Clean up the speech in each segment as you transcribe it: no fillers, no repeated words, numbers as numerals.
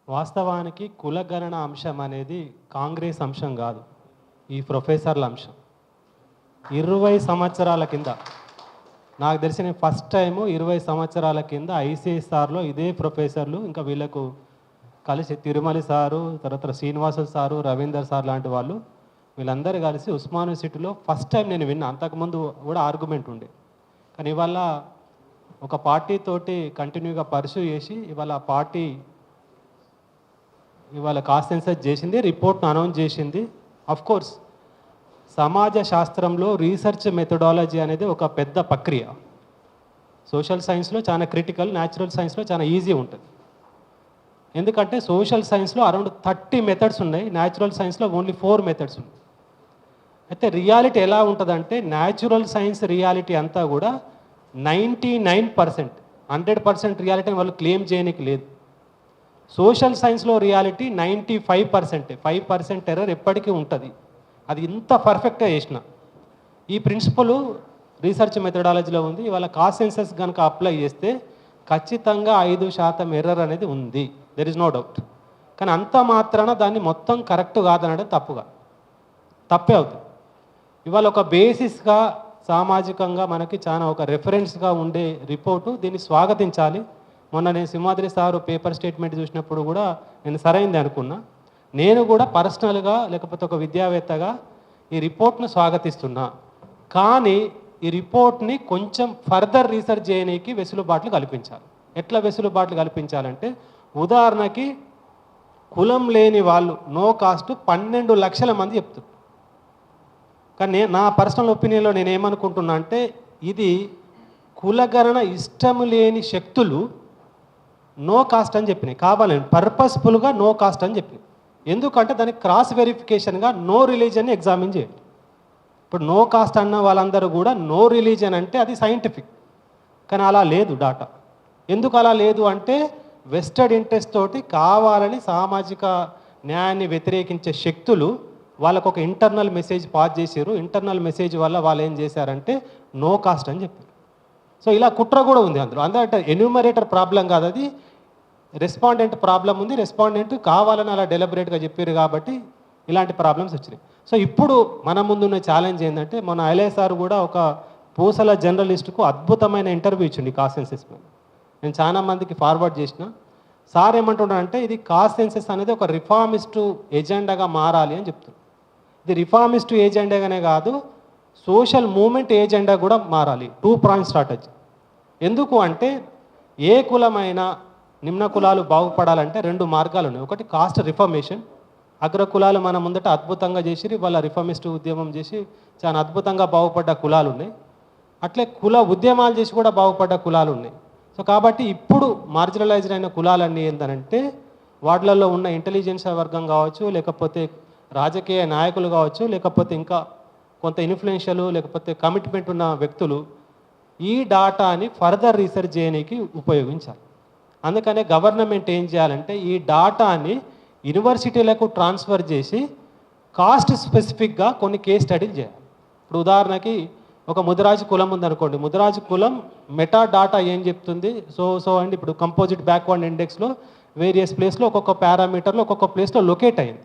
వాస్తవానికి కులగణన అంశం అనేది కాంగ్రెస్ అంశం కాదు, ఈ ప్రొఫెసర్ల అంశం. 20 సంవత్సరాల కింద నాకు తెలిసిన ఫస్ట్ టైము 20 సంవత్సరాల కింద ఐసీఎస్ఆర్లో ఇదే ప్రొఫెసర్లు ఇంకా వీళ్ళకు కలిసి తిరుమలి సారు, తర్వాత శ్రీనివాసులు సారు, రవీందర్ సార్ లాంటి వాళ్ళు వీళ్ళందరూ కలిసి ఉస్మాన్ యూనివర్సిటీలో ఫస్ట్ టైం నేను విన్నా. అంతకుముందు కూడా ఆర్గ్యుమెంట్ ఉండే, కానీ ఇవాళ ఒక పార్టీతోటి కంటిన్యూగా పర్సూ చేసి ఇవాళ పార్టీ ఇవాళ కాస్ట్ సెన్సస్ చేసింది, రిపోర్ట్ను అనౌన్స్ చేసింది. కోర్స్ సమాజ శాస్త్రంలో రీసెర్చ్ మెథడాలజీ అనేది ఒక పెద్ద ప్రక్రియ. సోషల్ సైన్స్లో చాలా క్రిటికల్, న్యాచురల్ సైన్స్లో చాలా ఈజీ ఉంటుంది. ఎందుకంటే సోషల్ సైన్స్లో అరౌండ్ 30 మెథడ్స్ ఉన్నాయి, న్యాచురల్ సైన్స్లో ఓన్లీ 4 మెథడ్స్ ఉన్నాయి. అయితే రియాలిటీ ఎలా ఉంటుందంటే న్యాచురల్ సైన్స్ రియాలిటీ అంతా కూడా 99%, 100% రియాలిటీని వాళ్ళు క్లెయిమ్ చేయడానికి లేదు. సోషల్ సైన్స్లో రియాలిటీ 95%, 5% ఎర్రర్ ఎప్పటికీ ఉంటుంది. అది ఇంత పర్ఫెక్ట్గా చేసిన ఈ ప్రిన్సిపల్ రీసెర్చ్ మెథడాలజీలో ఉంది. ఇవాళ కాస్ట్ సెన్సస్ కనుక అప్లై చేస్తే ఖచ్చితంగా 5% ఎర్రర్ అనేది ఉంది, దెర్ ఇస్ నో డౌట్. కానీ అంత మాత్రాన దాన్ని మొత్తం కరెక్ట్ కాదనడం తప్పే అవుతుంది. ఇవాళ ఒక బేసిస్గా సామాజికంగా మనకి చాలా ఒక రెఫరెన్స్గా ఉండే రిపోర్టు, దీన్ని స్వాగతించాలి. మొన్న నేను సింహాద్రి సారు పేపర్ స్టేట్మెంట్ చూసినప్పుడు కూడా నేను సరైంది అనుకున్నా. నేను కూడా పర్సనల్గా లేకపోతే ఒక విద్యావేత్తగా ఈ రిపోర్ట్ను స్వాగతిస్తున్నా. కానీ ఈ రిపోర్ట్ని కొంచెం ఫర్దర్ రీసెర్చ్ చేయడానికి వెసులుబాట్లు కల్పించాలి. ఎట్లా వెసులుబాట్లు కల్పించాలంటే, ఉదాహరణకి కులం లేని వాళ్ళు నో కాస్ట్ 12 లక్షల మంది చెప్తున్నారు. కానీ నా పర్సనల్ ఒపీనియన్లో నేను ఏమనుకుంటున్నా అంటే, ఇది కులగణన ఇష్టం లేని శక్తులు నో కాస్ట్ అని చెప్పినాయి, కావాలని పర్పస్ఫుల్గా నో కాస్ట్ అని చెప్పినాయి. ఎందుకంటే దానికి క్రాస్ వెరిఫికేషన్గా నో రిలీజన్ని ఎగ్జామిన్ చేయండి. ఇప్పుడు నో కాస్ట్ అన్న వాళ్ళందరూ కూడా నో రిలీజన్ అంటే అది సైంటిఫిక్, కానీ అలా లేదు డాటా. ఎందుకు అలా లేదు అంటే వెస్టెడ్ ఇంట్రెస్ట్ తోటి కావాలని సామాజిక న్యాయాన్ని వ్యతిరేకించే శక్తులు వాళ్ళకు ఒక ఇంటర్నల్ మెసేజ్ పాస్ చేశారు. ఇంటర్నల్ మెసేజ్ వల్ల వాళ్ళు ఏం చేశారంటే నో కాస్ట్ అని చెప్పారు. సో ఇలా కుట్ర కూడా ఉంది అందులో. అందులో ఎన్యూమరేటర్ ప్రాబ్లం కాదు, అది రెస్పాండెంట్ ప్రాబ్లం ఉంది. రెస్పాండెంట్ కావాలని అలా డెలిబరేట్గా చెప్పారు కాబట్టి ఇలాంటి ప్రాబ్లమ్స్ వచ్చినాయి. సో ఇప్పుడు మన ముందున్న ఛాలెంజ్ ఏంటంటే, మన ఐఏఎస్ఆర్ కూడా ఒక పూసల జర్నలిస్టుకు అద్భుతమైన ఇంటర్వ్యూ ఇచ్చింది కాస్ట్ సెన్సెస్ మీద. నేను చాలా మందికి ఫార్వర్డ్ చేసిన. సార్ ఏమంటున్నారంటే, ఇది కాస్ట్ సెన్సెస్ అనేది ఒక రిఫార్మిస్టు ఎజెండాగా మారాలి అని చెప్తున్నారు. ఇది రిఫార్మిస్టు ఏజెండాగానే కాదు, సోషల్ మూమెంట్ ఏజెండా కూడా మారాలి. 2 పాయింట్ స్ట్రాటజీ. ఎందుకు అంటే, ఏ కులమైనా నిమ్న కులాలు బాగుపడాలంటే 2 మార్గాలు ఉన్నాయి. ఒకటి కాస్ట్ రిఫర్మేషన్. అగ్ర కులాలు మన ముందట అద్భుతంగా చేసి వాళ్ళ రిఫర్మిస్ట్ ఉద్యమం చేసి చాలా అద్భుతంగా బాగుపడ్డ కులాలు ఉన్నాయి. అట్లే కుల ఉద్యమాలు చేసి కూడా బాగుపడ్డ కులాలు ఉన్నాయి. సో కాబట్టి ఇప్పుడు మార్జినలైజ్డ్ అయిన కులాలన్నీ ఏంటంటే, వాటిలలో ఉన్న ఇంటెలిజెన్స్ వర్గం కావచ్చు, లేకపోతే రాజకీయ నాయకులు కావచ్చు, లేకపోతే ఇంకా కొంత ఇన్ఫ్లుయెన్షియల్ లేకపోతే కమిట్మెంట్ ఉన్న వ్యక్తులు ఈ డాటాని ఫర్దర్ రీసెర్చ్ చేయడానికి ఉపయోగించాలి. అందుకనే గవర్నమెంట్ ఏం చేయాలంటే, ఈ డాటాని యూనివర్సిటీలకు ట్రాన్స్ఫర్ చేసి కాస్ట్ స్పెసిఫిక్గా కొన్ని కేస్ స్టడీలు చేయాలి. ఇప్పుడు ఉదాహరణకి ఒక ముదిరాజు కులం ఉందనుకోండి, ముదిరాజు కులం మెటా డాటా ఏం చెప్తుంది, సో అండ్ ఇప్పుడు కంపోజిట్ బ్యాక్వర్డ్ ఇండెక్స్లో వేరియస్ ప్లేస్లో ఒక్కొక్క పారామీటర్లో ఒక్కొక్క ప్లేస్లో లొకేట్ అయింది.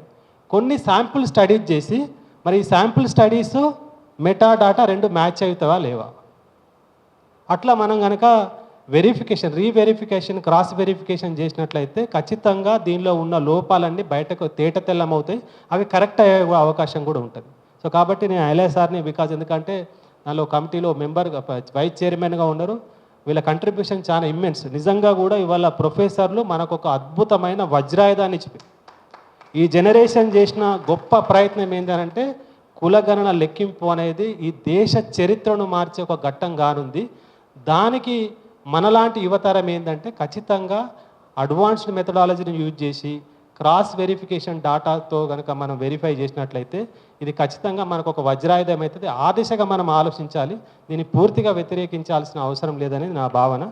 కొన్ని శాంపుల్ స్టడీస్ చేసి మరి ఈ sample studies meta data 2 match అవుతావా లేవా, అట్లా మనం కనుక వెరిఫికేషన్, రీవెరిఫికేషన్, క్రాస్ వెరిఫికేషన్ చేసినట్లయితే ఖచ్చితంగా దీనిలో ఉన్న లోపాలన్నీ బయటకు తేటతెల్లమవుతాయి. అవి కరెక్ట్ అయ్యే అవకాశం కూడా ఉంటుంది. సో కాబట్టి నేను ఐఏఎస్ఆర్ని ఎందుకంటే నాలో కమిటీలో మెంబర్గా వైస్ చైర్మన్గా ఉన్నారు. వీళ్ళ కంట్రిబ్యూషన్ చాలా ఇమ్మెన్స్. నిజంగా కూడా ఇవాళ ప్రొఫెసర్లు మనకు ఒక అద్భుతమైన వజ్రాయుధాన్ని ఇచ్చి ఈ జనరేషన్ చేసిన గొప్ప ప్రయత్నం ఏంటంటే, కులగణన లెక్కింపు అనేది ఈ దేశ చరిత్రను మార్చే ఒక ఘట్టం కానుంది. దానికి మనలాంటి యువతరం ఏంటంటే, ఖచ్చితంగా అడ్వాన్స్డ్ మెథడాలజీని యూజ్ చేసి క్రాస్ వెరిఫికేషన్ డాటాతో కనుక మనం వెరిఫై చేసినట్లయితే ఇది ఖచ్చితంగా మనకు ఒక వజ్రాయుధం అవుతుంది. ఆ దిశగా మనం ఆలోచించాలి. దీన్ని పూర్తిగా వ్యతిరేకించాల్సిన అవసరం లేదనేది నా భావన.